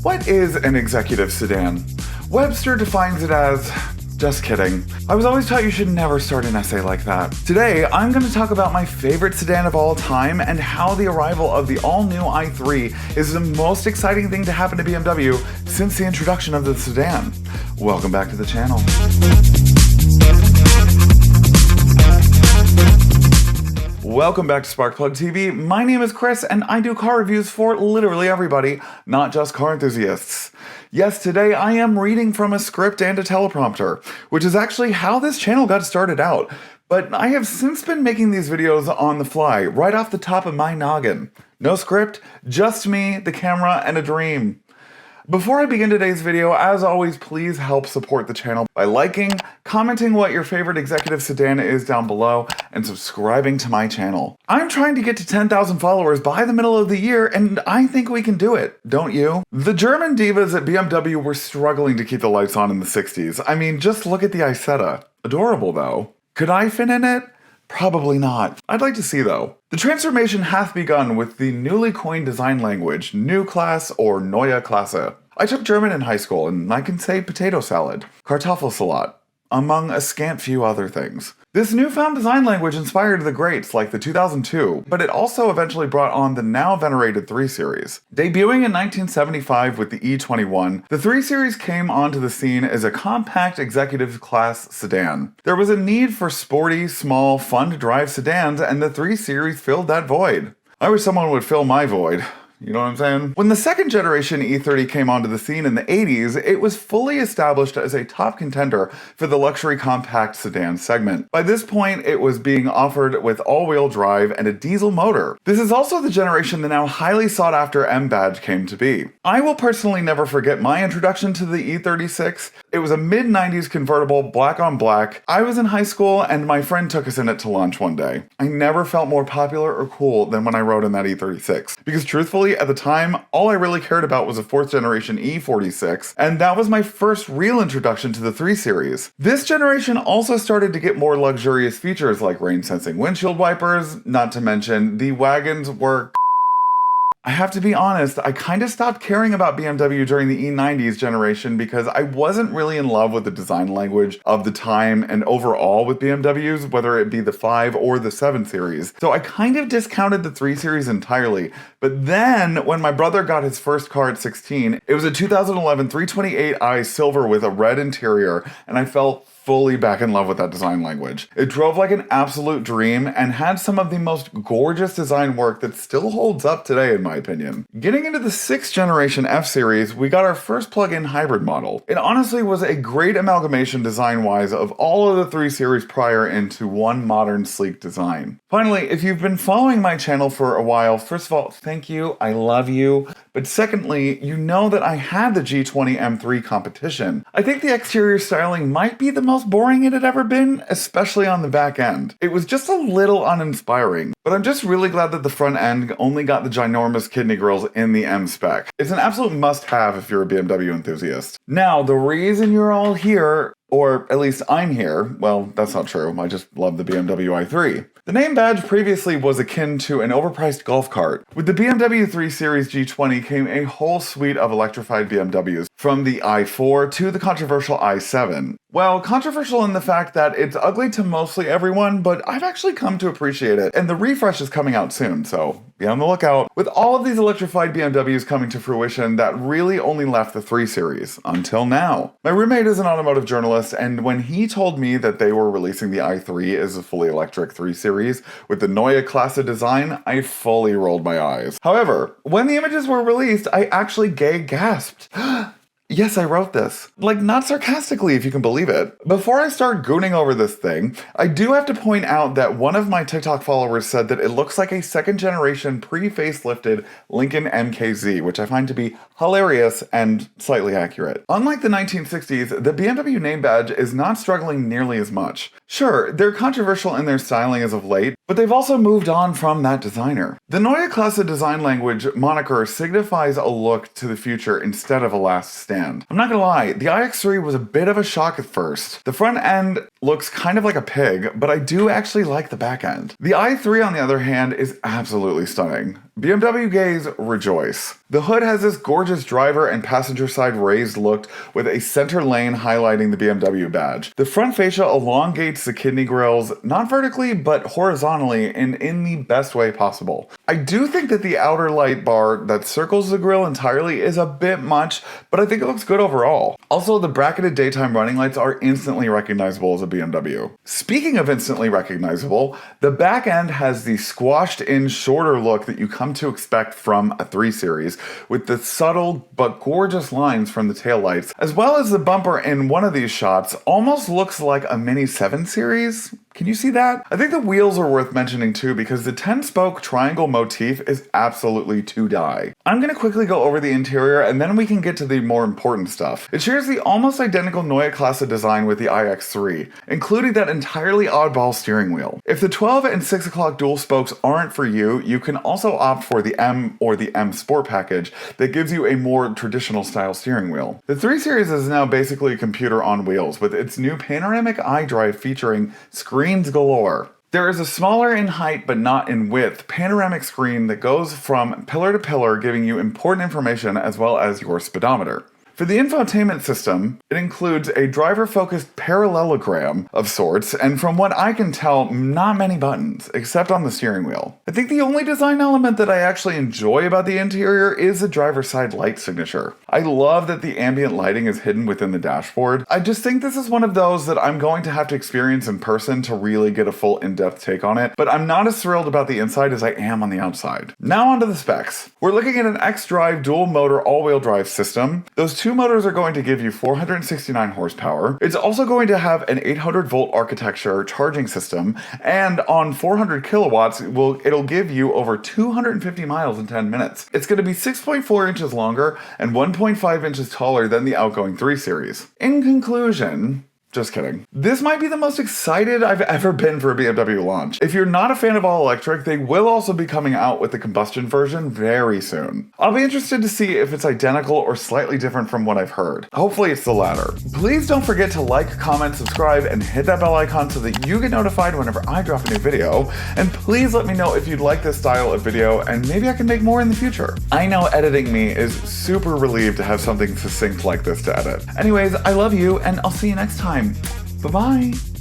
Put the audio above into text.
What is an executive sedan? Webster defines it as... Just kidding. I was always taught you should never start an essay like that. Today, I'm going to talk about my favorite sedan of all time and how the arrival of the all-new i3 is the most exciting thing to happen to BMW since the introduction of the sedan. Welcome back to the channel. Welcome back to Sparkplug TV. My name is Chris and I do car reviews for literally everybody, not just car enthusiasts. Yes, today I am reading from a script and a teleprompter, which is actually how this channel got started out. But I have since been making these videos on the fly, right off the top of my noggin. No script, just me, the camera, and a dream. Before I begin today's video, as always, please help support the channel by liking, commenting what your favorite executive sedan is down below, and subscribing to my channel. I'm trying to get to 10,000 followers by the middle of the year, and I think we can do it, don't you? The German divas at BMW were struggling to keep the lights on in the 60s. I mean, just look at the Isetta. Adorable, though. Could I fit in it? Probably not. I'd like to see though. The transformation hath begun with the newly coined design language, Neue Klasse or Neue Klasse. I took German in high school and I can say potato salad, Kartoffelsalat, among a scant few other things. This newfound design language inspired the greats like the 2002, but it also eventually brought on the now venerated 3 Series. Debuting in 1975 with the E21, the 3 Series came onto the scene as a compact executive class sedan. There was a need for sporty, small, fun-to-drive sedans, and the 3 Series filled that void. I wish someone would fill my void. You know what I'm saying? When the second generation E30 came onto the scene in the 80s, it was fully established as a top contender for the luxury compact sedan segment. By this point, it was being offered with all-wheel drive and a diesel motor. This is also the generation the now highly sought-after M badge came to be. I will personally never forget my introduction to the E36. It was a mid-90s convertible, black on black. I was in high school and my friend took us in it to lunch one day. I never felt more popular or cool than when I rode in that E36. Because truthfully, at the time, all I really cared about was a 4th generation E46, and that was my first real introduction to the 3 Series. This generation also started to get more luxurious features like rain-sensing windshield wipers, not to mention the wagons were... I have to be honest, I kind of stopped caring about BMW during the E90s generation because I wasn't really in love with the design language of the time and overall with BMWs, whether it be the 5 or the 7 Series. So I kind of discounted the 3 Series entirely. But then, when my brother got his first car at 16, it was a 2011 328i Silver with a red interior, and I fell fully back in love with that design language. It drove like an absolute dream and had some of the most gorgeous design work that still holds up today in my opinion. Getting into the 6th generation F-Series, we got our first plug-in hybrid model. It honestly was a great amalgamation design-wise of all of the 3 Series prior into one modern sleek design. Finally, if you've been following my channel for a while, first of all, thank you, I love you. But secondly, you know that I had the G20 M3 competition. I think the exterior styling might be the most boring it had ever been, especially on the back end. It was just a little uninspiring, but I'm just really glad that the front end only got the ginormous kidney grills in the M spec. It's an absolute must-have if you're a BMW enthusiast. Now, the reason you're all here, or at least I'm here, well, that's not true, I just love the BMW i3. The name badge previously was akin to an overpriced golf cart. With the BMW 3 Series G20 came a whole suite of electrified BMWs, from the i4 to the controversial i7. Well, controversial in the fact that it's ugly to mostly everyone, but I've actually come to appreciate it, and the refresh is coming out soon, so be on the lookout. With all of these electrified BMWs coming to fruition, that really only left the 3 Series, until now. My roommate is an automotive journalist, and when he told me that they were releasing the i3 as a fully electric 3 Series with the Neue Klasse design, I fully rolled my eyes. However, when the images were released, I actually gasped. Yes, I wrote this. Like, not sarcastically, if you can believe it. Before I start gooning over this thing, I do have to point out that one of my TikTok followers said that it looks like a 2nd generation pre-facelifted Lincoln MKZ, which I find to be hilarious and slightly accurate. Unlike the 1960s, the BMW name badge is not struggling nearly as much. Sure, they're controversial in their styling as of late, but they've also moved on from that designer. The Neue Klasse design language moniker signifies a look to the future instead of a last stand. I'm not gonna lie, the iX3 was a bit of a shock at first. The front end looks kind of like a pig, but I do actually like the back end. The i3 on the other hand is absolutely stunning. BMW gays rejoice. The hood has this gorgeous driver and passenger side raised look with a center lane highlighting the BMW badge. The front fascia elongates the kidney grills, not vertically but horizontally and in the best way possible. I do think that the outer light bar that circles the grille entirely is a bit much, but I think it looks good overall. Also, the bracketed daytime running lights are instantly recognizable as a BMW. Speaking of instantly recognizable, the back end has the squashed in shorter look that you come to expect from a 3 Series, with the subtle but gorgeous lines from the taillights, as well as the bumper in one of these shots almost looks like a mini 7 Series. Can you see that? I think the wheels are worth mentioning too because the 10-spoke triangle motif is absolutely to die. I'm gonna quickly go over the interior and then we can get to the more important stuff. It shares the almost identical Neue Klasse design with the iX3, including that entirely oddball steering wheel. If the 12 and 6 o'clock dual spokes aren't for you, you can also opt for the M or the M Sport package that gives you a more traditional style steering wheel. The 3 Series is now basically a computer on wheels with its new panoramic iDrive featuring screens galore. There is a smaller in height but not in width panoramic screen that goes from pillar to pillar, giving you important information as well as your speedometer. For the infotainment system, it includes a driver-focused parallelogram of sorts, and from what I can tell, not many buttons, except on the steering wheel. I think the only design element that I actually enjoy about the interior is the driver's side light signature. I love that the ambient lighting is hidden within the dashboard. I just think this is one of those that I'm going to have to experience in person to really get a full in-depth take on it, but I'm not as thrilled about the inside as I am on the outside. Now onto the specs. We're looking at an xDrive dual motor all-wheel drive system. Those two motors are going to give you 469 horsepower. It's also going to have an 800 volt architecture charging system, and on 400 kilowatts, it'll give you over 250 miles in 10 minutes. It's going to be 6.4 inches longer and 1.5 inches taller than the outgoing 3 Series. In conclusion, just kidding. This might be the most excited I've ever been for a BMW launch. If you're not a fan of all electric, they will also be coming out with the combustion version very soon. I'll be interested to see if it's identical or slightly different from what I've heard. Hopefully it's the latter. Please don't forget to like, comment, subscribe, and hit that bell icon so that you get notified whenever I drop a new video. And please let me know if you'd like this style of video and maybe I can make more in the future. I know editing me is super relieved to have something succinct like this to edit. Anyways, I love you and I'll see you next time. Bye-bye.